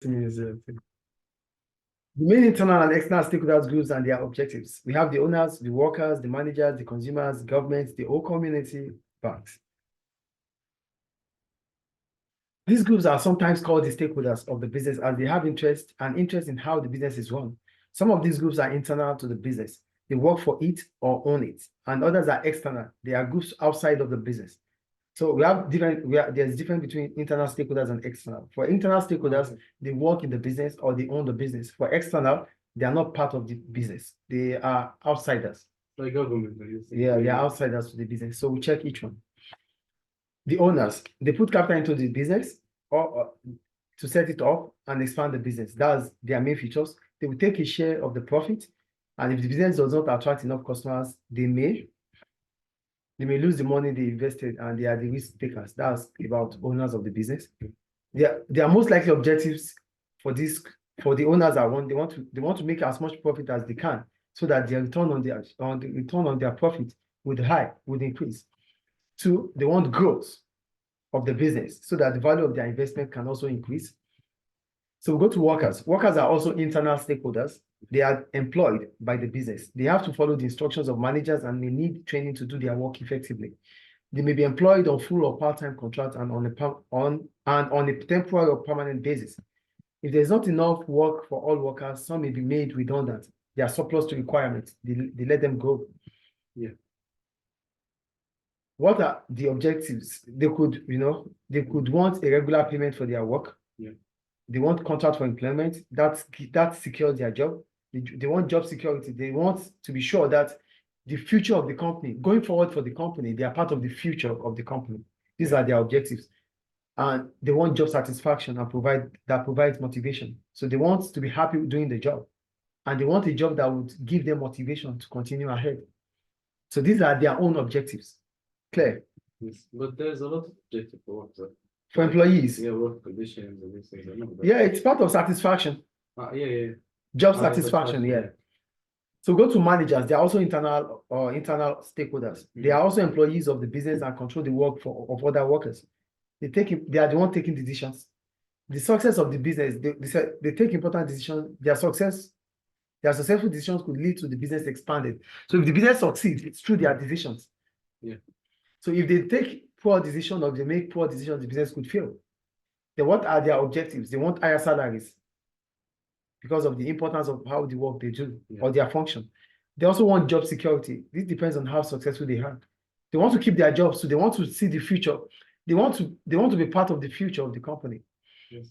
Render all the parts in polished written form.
The main internal and external stakeholders groups and their objectives. We have the owners, the workers, the managers, the consumers, governments, the whole community, banks. These groups are sometimes called the stakeholders of the business as they have interest in how the business is run. Some of these groups are internal to the business. They work for it or own it. And others are external. They are groups outside of the business. So there's difference between internal stakeholders and external. For internal stakeholders, they work in the business or they own the business. For external, they are not part of the business. They are outsiders. Like government. Yeah, they are outsiders to the business. So we check each one. The owners, they put capital into the business or to set it up and expand the business. That's their main features. They will take a share of the profit. And if the business does not attract enough customers, they may lose the money they invested and they are the risk takers. That's about owners of the business. Their most likely objectives for the owners are one, they want to make as much profit as they can so that their return on their profit would increase. Two, they want growth of the business so that the value of their investment can also increase. So we go to workers. Workers are also internal stakeholders. They are employed by the business. They have to follow the instructions of managers and may need training to do their work effectively. They may be employed on full or part-time contract and on a temporary or permanent basis. If there's not enough work for all workers, some may be made redundant. They are surplus to requirements. They let them go. Yeah. What are the objectives? They could want a regular payment for their work. Yeah. They want contract for employment. That secures their job. They want job security. They want to be sure that the future of the company, going forward for the company, they are part of the future of the company. These are their objectives. And they want job satisfaction and provides motivation. So they want to be happy doing the job. And they want a job that would give them motivation to continue ahead. So these are their own objectives. Clear? Yes. But there's a lot of objectives for work. For employees. Yeah, work conditions and these things. Yeah, it's part of satisfaction. Yeah. Job satisfaction, yeah. So go to managers. They are also internal stakeholders. They are also employees of the business and control the work of other workers. They are the one taking decisions. The success of the business, they take important decisions. Their successful decisions could lead to the business expanded. So if the business succeeds, it's through their decisions. Yeah. So if they take poor decisions or they make poor decisions, the business could fail. Then what are their objectives? They want higher salaries because of the importance of how the work they do or their function. They also want job security. This depends on how successful they are. They want to keep their jobs, so they want to see the future. They want to be part of the future of the company. Yes.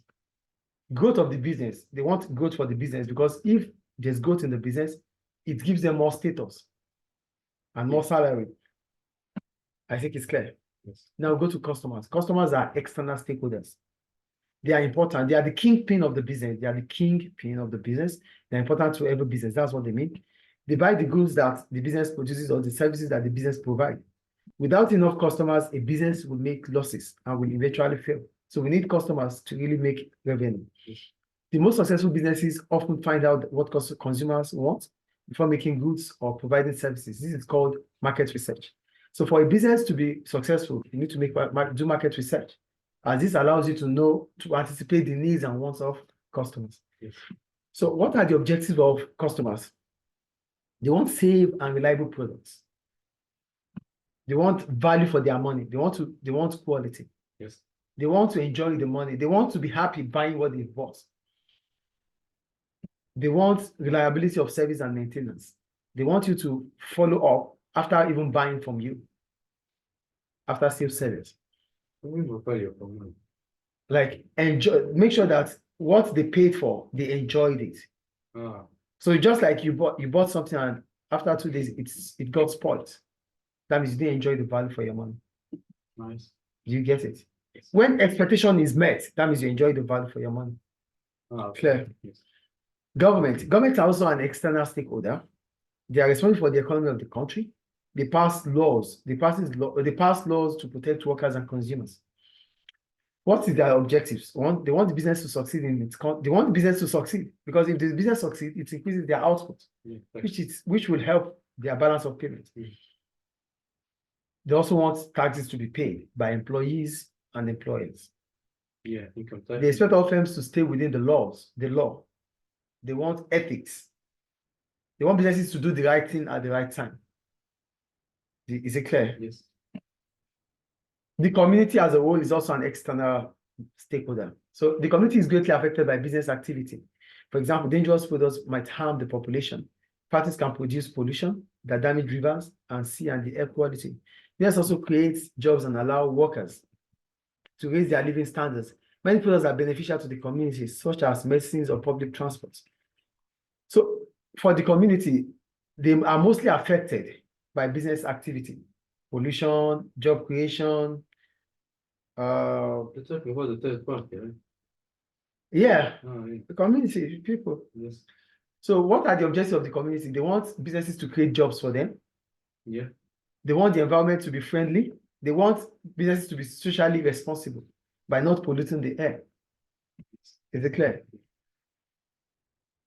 Growth of the business. They want growth for the business because if there's growth in the business, it gives them more status and more salary. I think it's clear. Yes. Now go to customers. Customers are external stakeholders. They are important. They are the kingpin of the business. They are the kingpin of the business. They're important to every business. That's what they mean. They buy the goods that the business produces or the services that the business provides. Without enough customers, a business will make losses and will eventually fail. So we need customers to really make revenue. Yes. The most successful businesses often find out what consumers want before making goods or providing services. This is called market research. So for a business to be successful, you need to do market research, as this allows you to anticipate the needs and wants of customers. Yes. So what are the objectives of customers? They want safe and reliable products. They want value for their money. They want quality. Yes. They want to enjoy the money. They want to be happy buying what they bought. They want reliability of service and maintenance. They want you to follow up after even buying from you, after sales service. Like make sure that what they paid for, they enjoyed it. So just like you bought something and after 2 days it got spoiled. That means you didn't enjoy the value for your money. Nice. Do you get it? Yes. When expectation is met, that means you enjoy the value for your money. Clear? Yes. Government are also an external stakeholder. They are responsible for the economy of the country. They pass laws. They pass laws to protect workers and consumers. What is their objectives? They want the business to succeed they want the business to succeed because if the business succeeds, it increases their output, which will help their balance of payments. They also want taxes to be paid by employees and employers. Yeah, income They tax. expect all firms to stay within the law. They want ethics. They want businesses to do the right thing at the right time. Is it clear? Yes. The community as a whole is also an external stakeholder. So the community is greatly affected by business activity. For example, dangerous products might harm the population. Factories can produce pollution that damage rivers and sea and the air quality. This also creates jobs and allow workers to raise their living standards. Many products are beneficial to the community, such as medicines or public transport. So for the community, they are mostly affected by business activity, pollution, job creation. You're talking about the third party, right? Yeah, Oh, yeah. the community, people. Yes. So what are the objectives of the community? They want businesses to create jobs for them. Yeah. They want the environment to be friendly. They want businesses to be socially responsible by not polluting the air. Is it clear?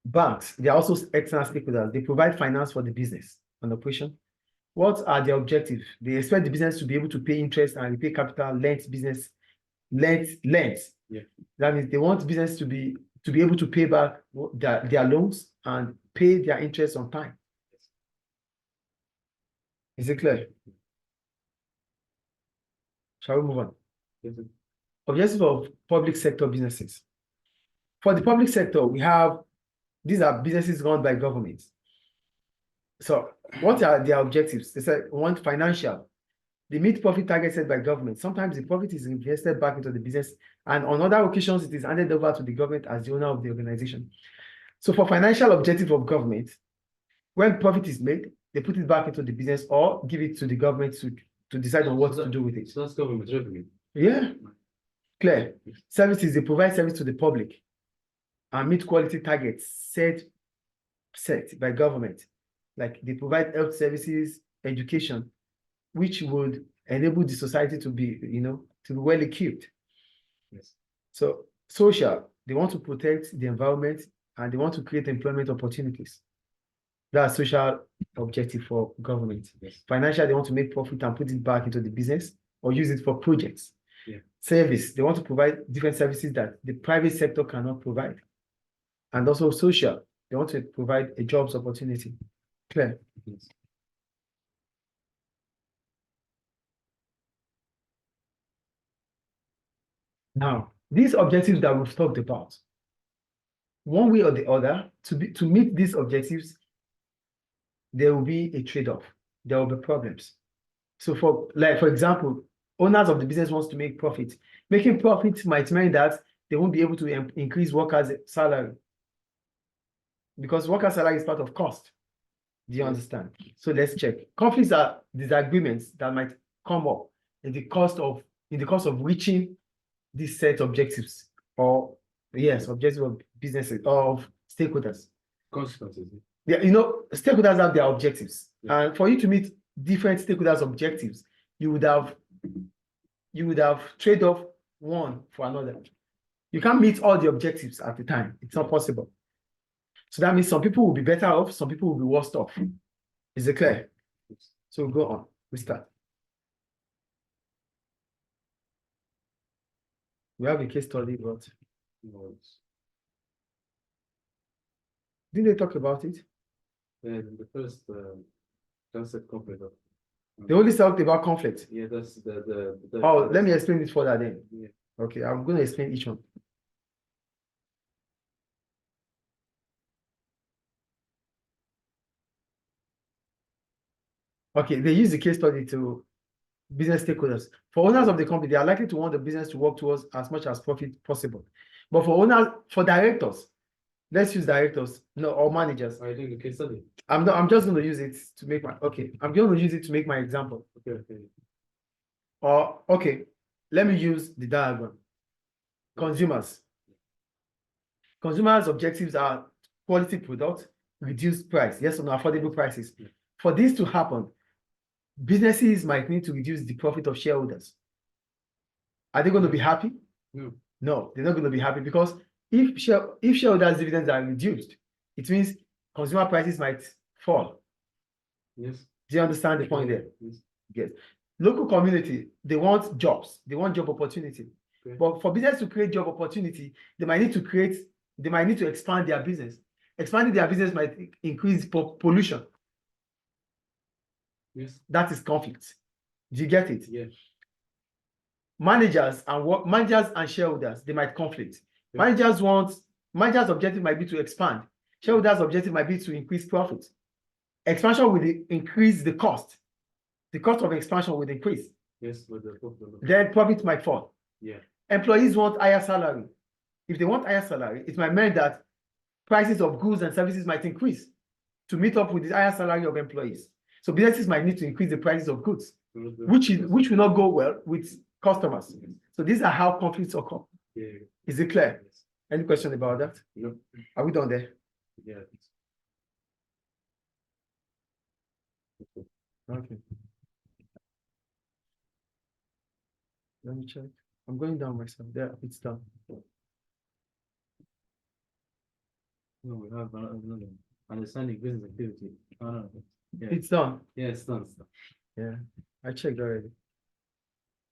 Banks, they are also external stakeholders. They provide finance for the business and operation. What are their objectives? They expect the business to be able to pay interest and repay capital, lent. Yeah. That means they want business to be able to pay back their loans and pay their interest on time. Is it clear? Shall we move on? Yes. Objectives of public sector businesses. For the public sector, these are businesses run by governments. So what are their objectives? They say want financial. They meet profit targets set by government. Sometimes the profit is invested back into the business, and on other occasions, it is handed over to the government as the owner of the organization. So for financial objective of government, when profit is made, they put it back into the business or give it to the government to decide on what to do with it. So that's government revenue. Yeah, clear. Services, they provide service to the public and meet quality targets set by government. Like they provide health services, education, which would enable the society to be, to be well equipped. Yes. So social, they want to protect the environment and they want to create employment opportunities. That's social objective for government. Yes. Financial, they want to make profit and put it back into the business or use it for projects. Yeah. Service, they want to provide different services that the private sector cannot provide. And also social, they want to provide a jobs opportunity. Clear? Yes. Now, these objectives that we've talked about, one way or the other, to meet these objectives, there will be a trade-off. There will be problems. So for example, owners of the business wants to make profit. Making profit might mean that they won't be able to increase workers' salary because workers' salary is part of cost. Do you understand? So let's check. Conflicts are disagreements that might come up in the course of reaching these set objectives or objectives of businesses of stakeholders. Consequences. Yeah, stakeholders have their objectives, and for you to meet different stakeholders' objectives, you would have trade off one for another. You can't meet all the objectives at the time. It's not possible. So that means some people will be better off, some people will be worse off. Is it clear? So we'll go on. We start. We have a case study, but didn't they talk about it? The first concept conflict. They only talked about conflict. Yeah, that's the Oh, let me explain it further then. Yeah. Okay, I'm going to explain each one. Okay, they use the case study to business stakeholders. For owners of the company, they are likely to want the business to work towards as much as profit possible. But for directors, let's use directors, or managers. Are you doing the case study? I'm just going to use it to make I'm going to use it to make my example. Okay. Or let me use the diagram. Consumers objectives are quality product, reduced price, yes or no, affordable prices. Yeah. For this to happen, businesses might need to reduce the profit of shareholders. Are they going to be happy? No, they're not going to be happy because if shareholders' dividends are reduced, it means consumer prices might fall. Yes. Do you understand the point there? Yes. Yes. Local community, they want jobs. They want job opportunity. Okay. But for business to create job opportunity, they might need to expand their business. Expanding their business might increase pollution. Yes. That is conflict. Do you get it? Yeah. Managers and shareholders, they might conflict. Yeah. Managers' objective might be to expand. Shareholders' objective might be to increase profit. Expansion will increase the cost. The cost of expansion will increase. Yes, but Then profit might fall. Yeah. Employees want higher salary. If they want higher salary, it might mean that prices of goods and services might increase to meet up with the higher salary of employees. So businesses might need to increase the prices of goods, which will not go well with customers. So these are how conflicts occur. Yeah. Is it clear? Yes. Any question about that? No. Are we done there? Yeah. Okay. Let me check. I'm going down myself. There, it's done. No, we have another understanding business activity. Oh, no. Yeah. It's done. Yeah, it's done. Yeah, I checked already.